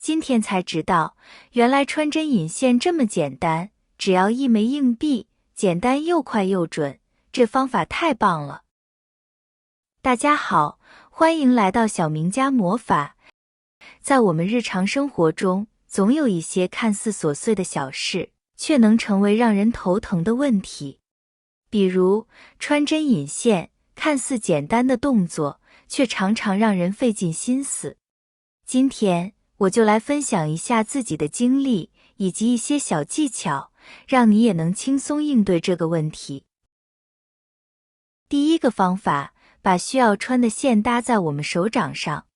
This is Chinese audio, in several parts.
今天才知道，原来穿针引线这么简单，只要一枚硬币，简单又快又准，这方法太棒了。大家好，欢迎来到小明家魔法。在我们日常生活中，总有一些看似琐碎的小事，却能成为让人头疼的问题。比如穿针引线，看似简单的动作，却常常让人费尽心思。今天我就来分享一下自己的经历，以及一些小技巧，让你也能轻松应对这个问题。第一个方法，把需要穿的线搭在我们手掌上，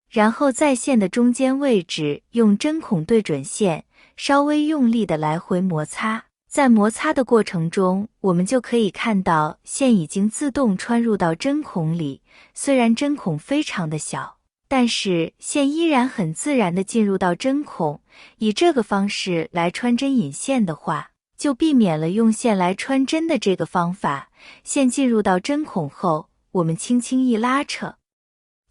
然后在线的中间位置用针孔对准线，稍微用力的来回摩擦。在摩擦的过程中，我们就可以看到线已经自动穿入到针孔里，虽然针孔非常的小，但是线依然很自然地进入到针孔。以这个方式来穿针引线的话，就避免了用线来穿针的这个方法。线进入到针孔后，我们轻轻一拉扯，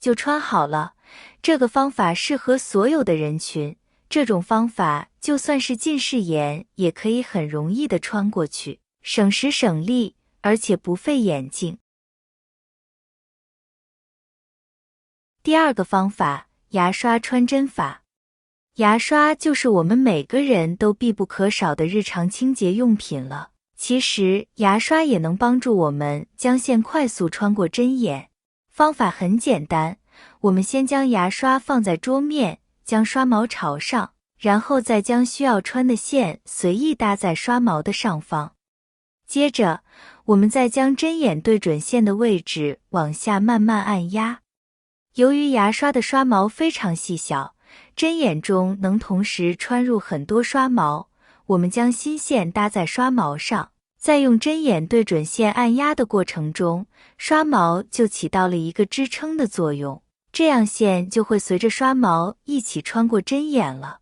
就穿好了。这个方法适合所有的人群，这种方法就算是近视眼也可以很容易地穿过去，省时省力，而且不费眼镜。第二个方法，牙刷穿针法。牙刷就是我们每个人都必不可少的日常清洁用品了。其实牙刷也能帮助我们将线快速穿过针眼。方法很简单，我们先将牙刷放在桌面，将刷毛朝上，然后再将需要穿的线随意搭在刷毛的上方。接着，我们再将针眼对准线的位置往下慢慢按压。由于牙刷的刷毛非常细小，针眼中能同时穿入很多刷毛，我们将新线搭在刷毛上，在用针眼对准线按压的过程中，刷毛就起到了一个支撑的作用，这样线就会随着刷毛一起穿过针眼了。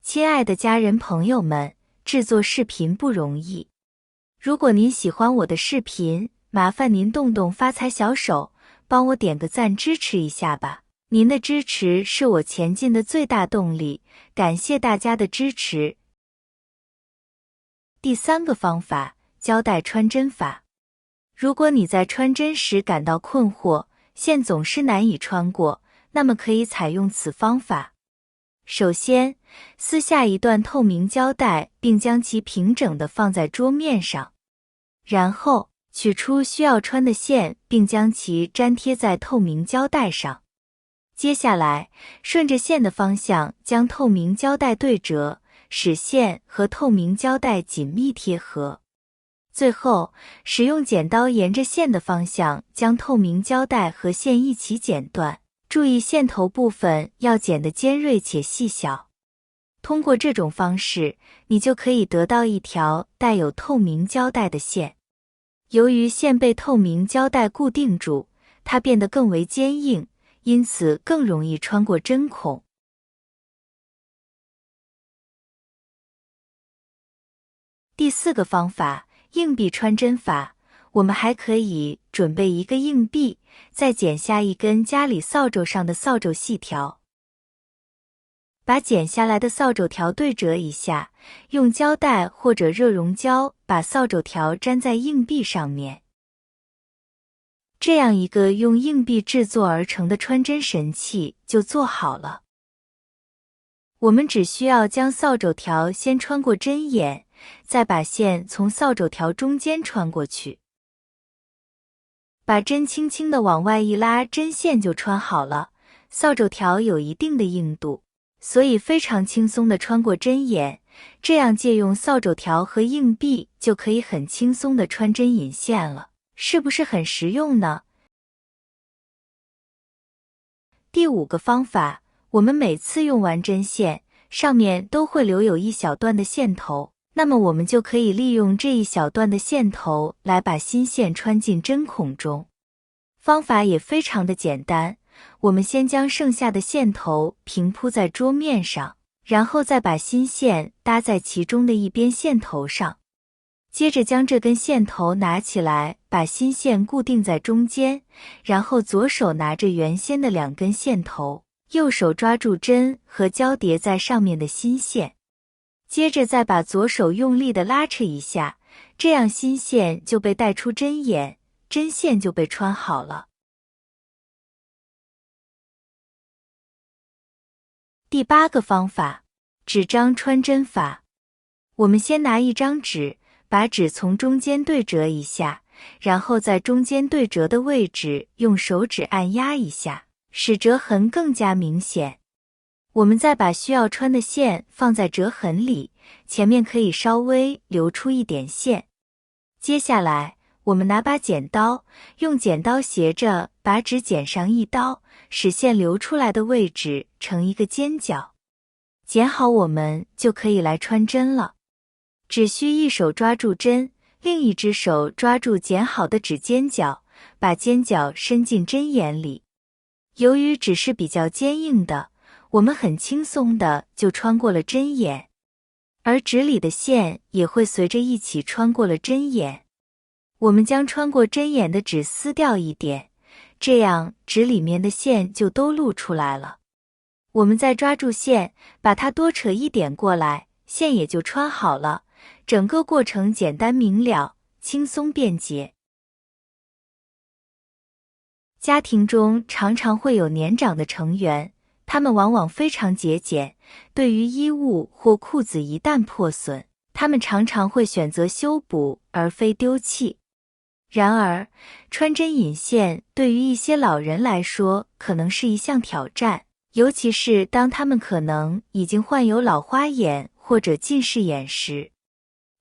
亲爱的家人朋友们，制作视频不容易。如果您喜欢我的视频，麻烦您动动发财小手，帮我点个赞支持一下吧。您的支持是我前进的最大动力，感谢大家的支持。第三个方法，胶带穿针法。如果你在穿针时感到困惑，线总是难以穿过，那么可以采用此方法。首先，撕下一段透明胶带，并将其平整地放在桌面上。然后，取出需要穿的线，并将其粘贴在透明胶带上。接下来，顺着线的方向将透明胶带对折，使线和透明胶带紧密贴合。最后，使用剪刀沿着线的方向将透明胶带和线一起剪断，注意线头部分要剪得尖锐且细小。通过这种方式，你就可以得到一条带有透明胶带的线。由于线被透明胶带固定住，它变得更为坚硬，因此更容易穿过针孔。第四个方法，硬币穿针法。我们还可以准备一个硬币，再剪下一根家里扫帚上的扫帚细条，把剪下来的扫帚条对折一下，用胶带或者热熔胶把扫帚条粘在硬币上面。这样一个用硬币制作而成的穿针神器就做好了。我们只需要将扫帚条先穿过针眼，再把线从扫帚条中间穿过去。把针轻轻地往外一拉，针线就穿好了。扫帚条有一定的硬度，所以非常轻松地穿过针眼，这样借用扫帚条和硬币就可以很轻松地穿针引线了，是不是很实用呢？第五个方法，我们每次用完针线，上面都会留有一小段的线头，那么我们就可以利用这一小段的线头来把新线穿进针孔中。方法也非常的简单，我们先将剩下的线头平铺在桌面上，然后再把新线搭在其中的一边线头上。接着将这根线头拿起来，把新线固定在中间，然后左手拿着原先的两根线头，右手抓住针和交叠在上面的新线，接着再把左手用力地拉扯一下，这样新线就被带出针眼，针线就被穿好了。第8个方法，纸张穿针法。我们先拿一张纸，把纸从中间对折一下，然后在中间对折的位置用手指按压一下，使折痕更加明显。我们再把需要穿的线放在折痕里，前面可以稍微留出一点线。接下来，我们拿把剪刀，用剪刀斜着把纸剪上一刀，使线流出来的位置成一个尖角。剪好，我们就可以来穿针了。只需一手抓住针，另一只手抓住剪好的纸尖角，把尖角伸进针眼里。由于纸是比较坚硬的，我们很轻松的就穿过了针眼，而纸里的线也会随着一起穿过了针眼。我们将穿过针眼的纸撕掉一点，这样纸里面的线就都露出来了。我们再抓住线，把它多扯一点过来，线也就穿好了。整个过程简单明了，轻松便捷。家庭中常常会有年长的成员，他们往往非常节俭，对于衣物或裤子一旦破损，他们常常会选择修补而非丢弃。然而，穿针引线对于一些老人来说可能是一项挑战，尤其是当他们可能已经患有老花眼或者近视眼时。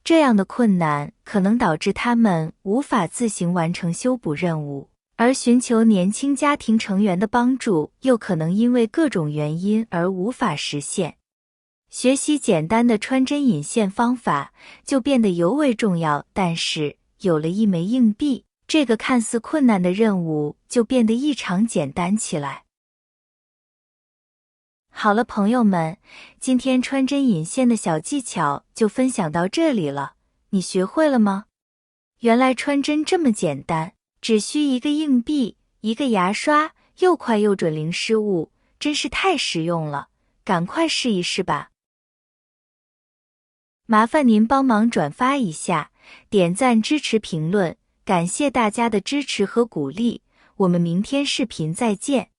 这样的困难可能导致他们无法自行完成修补任务，而寻求年轻家庭成员的帮助又可能因为各种原因而无法实现。学习简单的穿针引线方法就变得尤为重要，但是有了一枚硬币，这个看似困难的任务就变得异常简单起来。好了，朋友们，今天穿针引线的小技巧就分享到这里了，你学会了吗？原来穿针这么简单，只需一个硬币，一个牙刷，又快又准零失误，真是太实用了，赶快试一试吧。麻烦您帮忙转发一下，点赞支持评论，感谢大家的支持和鼓励，我们明天视频再见。